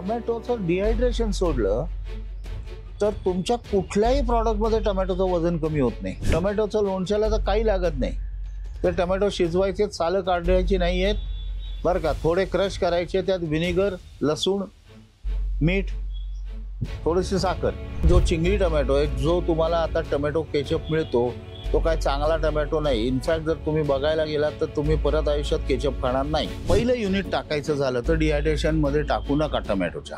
टोमॅटोचं dehydration सोडलं तर तुमच्या कुठल्याही प्रॉडक्टमध्ये टोमॅटोचं वजन कमी होत नाही. टोमॅटोचं लोणच्याला तर काही लागत नाही. तर टोमॅटो शिजवायचे, सालं काढायची नाही आहेत बरं का. थोडे क्रश करायचे, त्यात व्हिनेगर, लसूण, मीठ, थोडीशी साखर. जो चिंगळी टोमॅटो आहे, जो तुम्हाला आता टोमॅटो केचप मिळतो, तो काय चांगला टोमॅटो नाही. इनफॅक्ट जर तुम्ही बघायला गेलात तर तुम्ही परत आयुष्यात केचप खाणार नाही. पहिलं युनिट टाकायचं झालं तर डिहायड्रेशनमध्ये टाकू नका टोमॅटोच्या.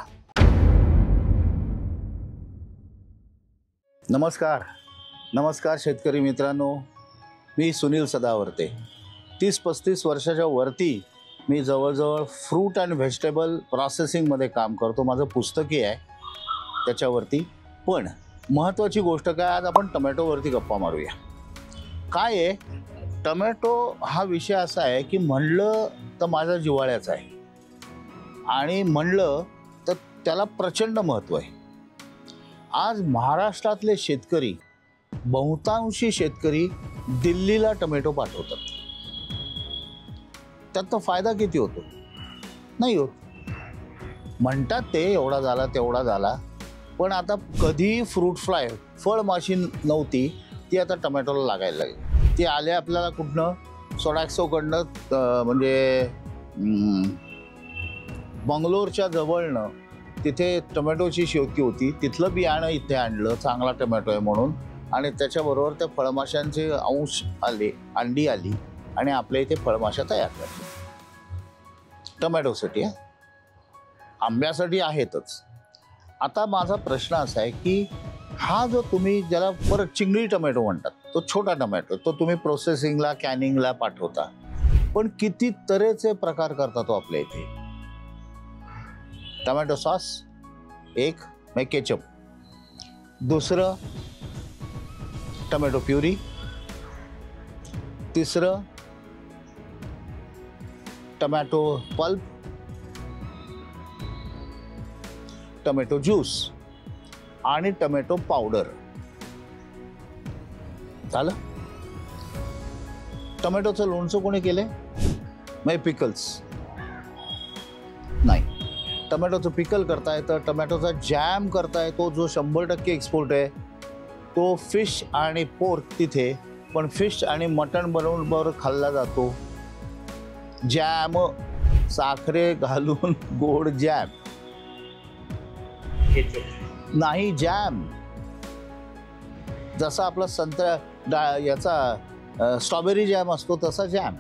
नमस्कार शेतकरी मित्रांनो, मी सुनील सदावर्ते. 30-35 वर्षाच्या वरती मी जवळजवळ फ्रूट अँड व्हेजिटेबल प्रोसेसिंगमध्ये काम करतो. माझं पुस्तकही आहे त्याच्यावरती. पण महत्त्वाची गोष्ट काय, आज आपण टोमॅटोवरती गप्पा मारूया. काय आहे, टोमॅटो हा विषय असा आहे की म्हणलं तर माझा जिव्हाळ्याचा आहे आणि म्हणलं तर त्याला प्रचंड महत्त्व आहे. आज महाराष्ट्रातले शेतकरी, बहुतांशी शेतकरी दिल्लीला टोमॅटो पाठवतात. त्यात फायदा किती होतो? नाही होत. म्हणतात ते एवढा झाला तेवढा झाला, पण आता कधी फ्रूट फ्लाय फळमाशी नव्हती, ती आता टोमॅटोला लागायला लागली. ती आले आपल्याला कुठनं? सोडॅक्सोकडनं, म्हणजे बंगलोरच्या जवळनं. तिथे टोमॅटोची शेती होती, तिथलं बियाणं इथे आणलं, चांगला टोमॅटो आहे म्हणून, आणि त्याच्याबरोबर त्या फळमाशांचे अंश आले, अंडी आली आणि आपल्या इथे फळमाशा तयार करतात टोमॅटोसाठी. आंब्यासाठी आहेतच. आता माझा प्रश्न असा आहे की हा जो तुम्ही ज्याला परत चिंगळी टोमॅटो म्हणतात, तो छोटा टोमॅटो, तो तुम्ही प्रोसेसिंगला, कॅनिंगला पाठवता, पण किती तऱ्हेचे प्रकार करता तो आपल्या इथे. टोमॅटो सॉस एक, म्हणजे केचप. दुसरं टोमॅटो प्युरी. तिसरं टोमॅटो पल्प, टोमॅटो ज्यूस आणि टोमॅटो पावडर. झालं. टोमॅटोचं लोणचं कोणी केलंय? म्हणजे पिकल्स नाही. टोमॅटोचं पिकल करता येतं, टोमॅटोचा जॅम करता येतो, जो 100% एक्सपोर्ट आहे. तो फिश आणि पोर्क तिथे, पण फिश आणि मटण बनवून बरोबर खाल्ला जातो. जॅम, साखरे घालून गोड जॅम नाही, जॅम. जसा आपला संत्रा याचा स्ट्रॉबेरी जॅम असतो तसा जॅम.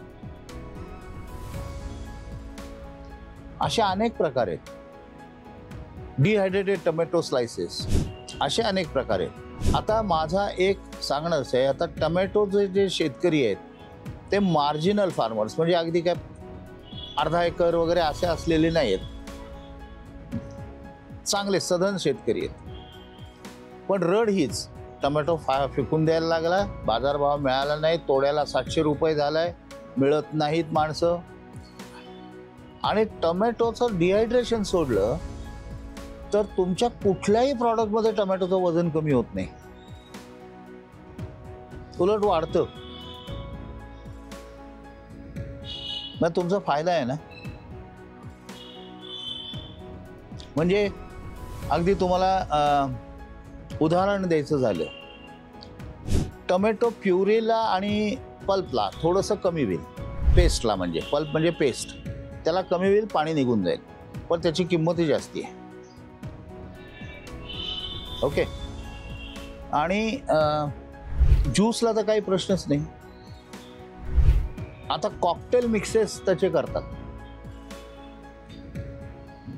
असे अनेक प्रकार आहेत. डिहायड्रेटेड टोमॅटो स्लाइसेस, असे अनेक प्रकार आहेत. आता माझा एक सांगणं असं आहे, आता टोमॅटोचे जे शेतकरी आहेत ते मार्जिनल फार्मर्स, म्हणजे अगदी काय अर्धा एकर वगैरे असे असलेले नाही आहेत, चांगले सधन शेतकरी आहेत. पण रड हीच, टोमॅटो फेकून द्यायला लागला, बाजारभाव मिळाला नाही, तोड्याला 700 रुपये झालाय, मिळत नाहीत माणसं. आणि टोमॅटोचं डिहायड्रेशन सोडलं तर तुमच्या कुठल्याही प्रॉडक्टमध्ये टोमॅटोचं वजन कमी होत नाही, उलट वाढतं. मग तुमचा फायदा आहे ना. म्हणजे अगदी तुम्हाला उदाहरण द्यायचं झालं, टोमॅटो प्युरीला आणि पल्पला थोडंसं कमी होईल, पेस्टला, म्हणजे पल्प म्हणजे पेस्ट, त्याला कमी होईल, पाणी निघून जाईल, पण त्याची किंमतही जास्ती आहे. ओके. आणि ज्यूसला तर काही प्रश्नच नाही. आता कॉकटेल मिक्सेस त्याचे करतात,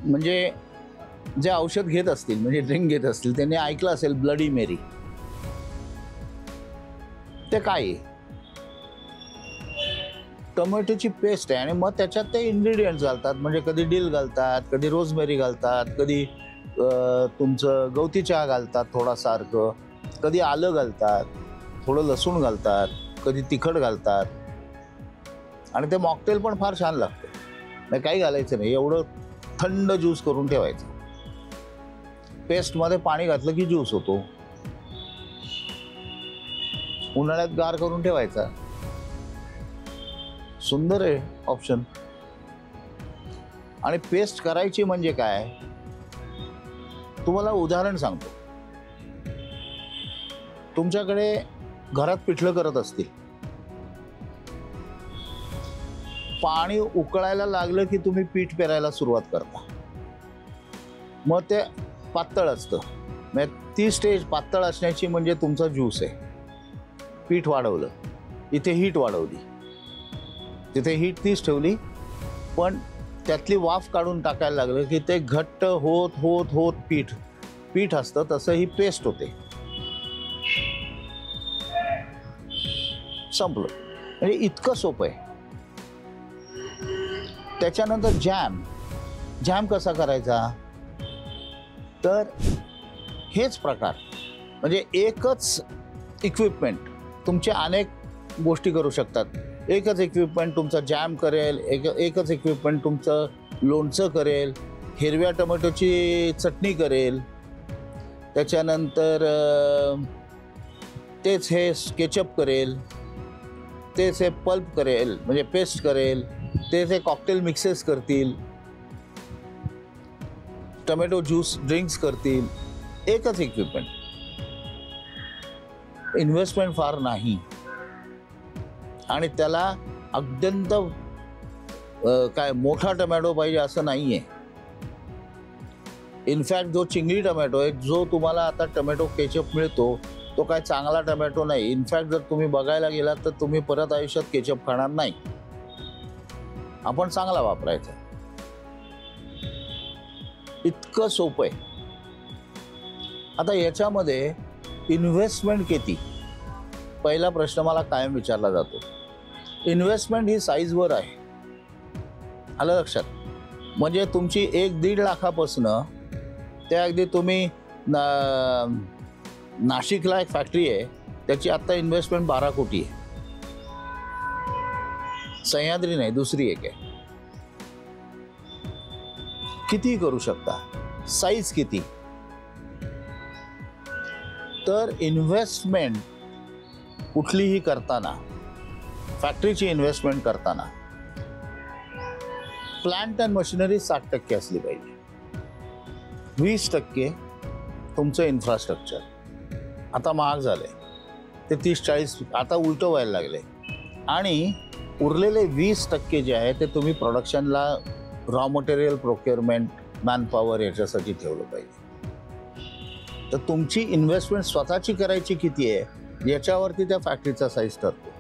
म्हणजे जे औषध घेत असतील, म्हणजे ड्रिंक घेत असतील, त्यांनी ऐकलं असेल ब्लडी मेरी. ते काय, टोमॅटोची पेस्ट आहे आणि मग त्याच्यात ते इन्ग्रेडियंट्स घालतात. म्हणजे कधी डिल घालतात, कधी रोजमेरी घालतात, कधी तुमचं गवती चहा घालतात थोडासारखं, कधी आलं घालतात, थोडं लसूण घालतात, कधी तिखट घालतात, आणि ते मॉकटेल पण फार छान लागतं. नाही काही घालायचं नाही, एवढं थंड ज्यूस करून ठेवायचं. पेस्टमध्ये पाणी घातलं की ज्यूस होतो. उन्हाळ्यात गार करून ठेवायचा. सुंदर आहे ऑप्शन. आणि पेस्ट करायची म्हणजे काय, तुम्हाला उदाहरण सांगतो. तुमच्याकडे घरात पिठलं करत असतील, पाणी उकळायला लागलं की तुम्ही पीठ पेरायला सुरुवात करता. मग ते पातळ असतं. म्हणजे ती स्टेज पातळ असण्याची म्हणजे तुमचा ज्यूस आहे. पीठ वाढवलं, इथे हीट वाढवली, तिथे हीट तीच ठेवली, पण त्यातली वाफ काढून टाकायला लागलं की ते घट्ट होत होत होत पीठ असतं तसं ही पेस्ट होते. संपलं. म्हणजे इतकं सोपं आहे. त्याच्यानंतर जॅम कसा करायचा, तर हेच प्रकार. म्हणजे एकच इक्विपमेंट तुमचे अनेक गोष्टी करू शकतात. एकच इक्विपमेंट तुमचा जॅम करेल, एकच इक्विपमेंट तुमचं लोणचं करेल, हिरव्या टोमॅटोची चटणी करेल, त्याच्यानंतर तेच हे केचप करेल, तेच हे पल्प करेल म्हणजे पेस्ट करेल, तेच हे कॉकटेल मिक्सेस करतील, टोमॅटो ज्यूस ड्रिंक्स करतील. एकच इक्विपमेंट. इन्व्हेस्टमेंट फार नाही आणि त्याला अत्यंत काय मोठा टोमॅटो पाहिजे असं नाहीये. इनफॅक्ट जो चिंगळी टोमॅटो आहे, जो तुम्हाला आता टोमॅटो केचप मिळतो, तो काय चांगला टोमॅटो नाही. इनफॅक्ट जर तुम्ही बघायला गेलात तर तुम्ही परत आयुष्यात केचप खाणार नाही. आपण चांगला वापरायचा. इतकं सोपं आहे. आता याच्यामध्ये इन्व्हेस्टमेंट किती, पहिला प्रश्न मला कायम विचारला जातो. इन्व्हेस्टमेंट ही साईजवर आहे. आलं लक्षात. म्हणजे तुमची 1-1.5 लाखापासून ते अगदी तुम्ही नाशिकला एक फॅक्टरी आहे, त्याची आत्ता इन्व्हेस्टमेंट 12 कोटी आहे. सह्याद्री नाही, दुसरी एक आहे. किती करू शकता, साईज किती. तर इन्व्हेस्टमेंट कुठलीही करताना, फॅक्टरीची इन्व्हेस्टमेंट करताना प्लांट अँड मशिनरी 60% असली पाहिजे. 20% तुमचं इन्फ्रास्ट्रक्चर. आता महाग झालंय, ते 30-40 आता उलटं व्हायला लागले. आणि उरलेले 20% जे आहे ते तुम्ही प्रोडक्शनला, रॉ मटेरियल प्रोक्युअरमेंट, मॅनपॉवर याच्यासाठी ठेवलं पाहिजे. तर तुमची इन्व्हेस्टमेंट स्वतःची करायची किती आहे याच्यावरती त्या फॅक्टरीचा साईज ठरतो.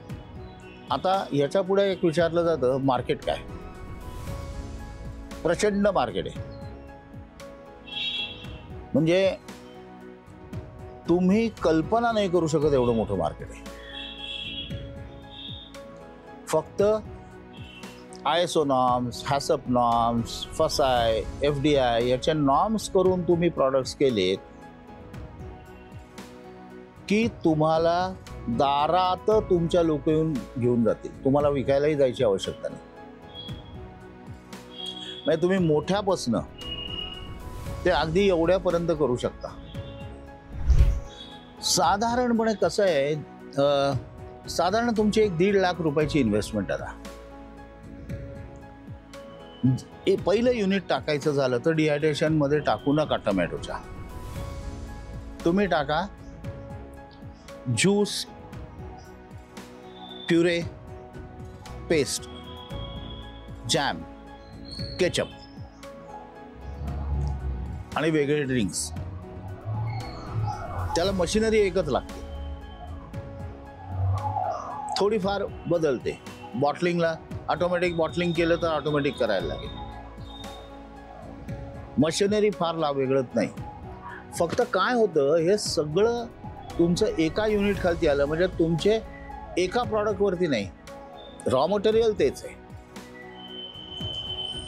आता याच्या पुढे एक विचारलं जातं, मार्केट काय. प्रचंड मार्केट आहे. म्हणजे तुम्ही कल्पना नाही करू शकत एवढं मोठं मार्केट आहे. फक्त ISO नॉर्म्स, हॅसप नॉर्म्स, फसाय, FDI याचे नॉर्म्स करून तुम्ही प्रॉडक्ट्स केलेत की तुम्हाला दारात तुमच्या लोक येऊन घेऊन जातील. तुम्हाला विकायलाही जायची आवश्यकता नाही. म्हणजे तुम्ही मोठ्यापासनं ते अगदी एवढ्यापर्यंत करू शकता. साधारणपणे कसं आहे, साधारण तुमची 1-1.5 लाख रुपयाची इन्व्हेस्टमेंट आता. पहिलं युनिट टाकायचं झालं तर डिहायड्रेशन मध्ये टाकू नका टोमॅटोच्या. तुम्ही टाका juice, puree, paste, jam, ketchup आणि वेगळे ड्रिंक्स. त्याला मशिनरी एकच लागते, थोडीफार बदलते. बॉटलिंगला ऑटोमॅटिक बॉटलिंग केलं तर ऑटोमॅटिक करायला लागेल. मशिनरी फार वेगळत नाही. फक्त काय होतं, हे सगळं तुमचं एका युनिट खालती आलं म्हणजे तुमचे एका प्रॉडक्टवरती नाही, रॉ मटेरियल तेच आहे.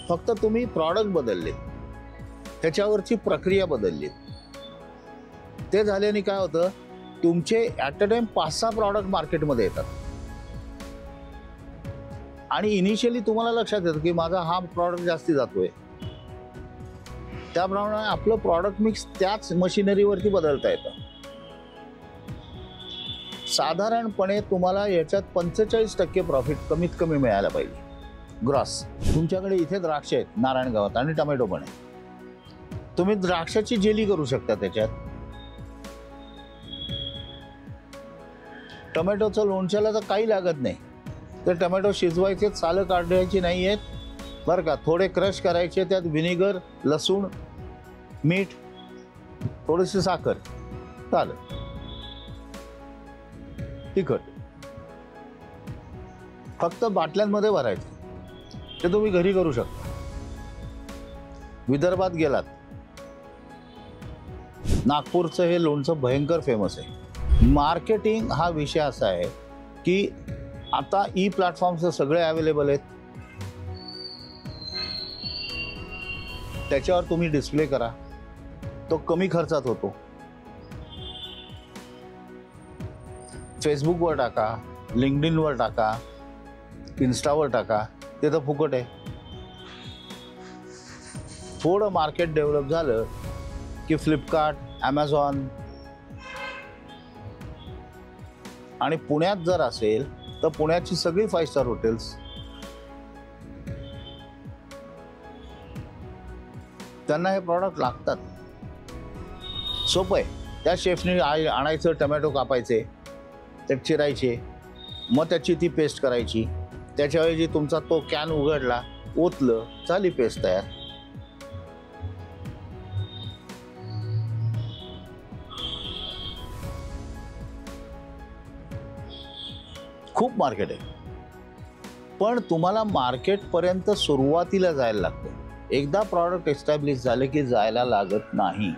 फक्त तुम्ही प्रॉडक्ट बदललेत, त्याच्यावरची प्रक्रिया बदलली. ते झाल्याने काय होतं, तुमचे ॲट अ टाइम 5-6 प्रॉडक्ट मार्केटमध्ये येतात. आणि इनिशियली तुम्हाला लक्षात येतं की माझा हा प्रॉडक्ट जास्ती जातोय, त्याप्रमाणे आपलं प्रॉडक्ट मिक्स त्याच मशिनरीवरती बदलता येतं. साधारणपणे तुम्हाला याच्यात 45% प्रॉफिट कमीत कमी मिळायला पाहिजे ग्रॉस. तुमच्याकडे इथे द्राक्ष आहेत नारायणगावात आणि टोमॅटो पण आहे. तुम्ही द्राक्षाची जेली करू शकता त्याच्यात. टोमॅटोचं लोणच्याला तर काही लागत नाही. तर टोमॅटो शिजवायचे, सालं काढायची नाही आहेत बरं का. थोडे क्रश करायचे, त्यात व्हिनेगर, लसूण, मीठ, थोडीशी साखर, चालेल, तिखट. फक्त बाटल्यांमध्ये भरायचं. ते तुम्ही घरी करू शकता. विदर्भात गेलात, नागपूरचं हे लोणचं भयंकर फेमस आहे. मार्केटिंग हा विषय असा आहे की आता ई प्लॅटफॉर्म्स सगळे अवेलेबल आहेत. त्याच्यावर तुम्ही डिस्प्ले करा, तो कमी खर्चात होतो. फेसबुकवर टाका, लिंक्डइनवर टाका, इन्स्टावर टाका, ते तर फुकट आहे. थोडं मार्केट डेव्हलप झालं की फ्लिपकार्ट, ॲमेझॉन आणि पुण्यात जर असेल तर पुण्याची सगळी 5 स्टार हॉटेल्स, त्यांना हे प्रॉडक्ट लागतात. सोपं आहे. त्या शेफने आणायचं, टोमॅटो कापायचे, ते चिरायचे, मग त्याची ती पेस्ट करायची. त्याच्याऐवजी तुमचा तो कॅन उघडला, ओतलं, झाली पेस्ट तयार. खूप मार्केट आहे, पण तुम्हाला मार्केटपर्यंत सुरुवातीला जायला लागतं. एकदा प्रॉडक्ट एस्टॅब्लिश झाले की जायला लागत नाही.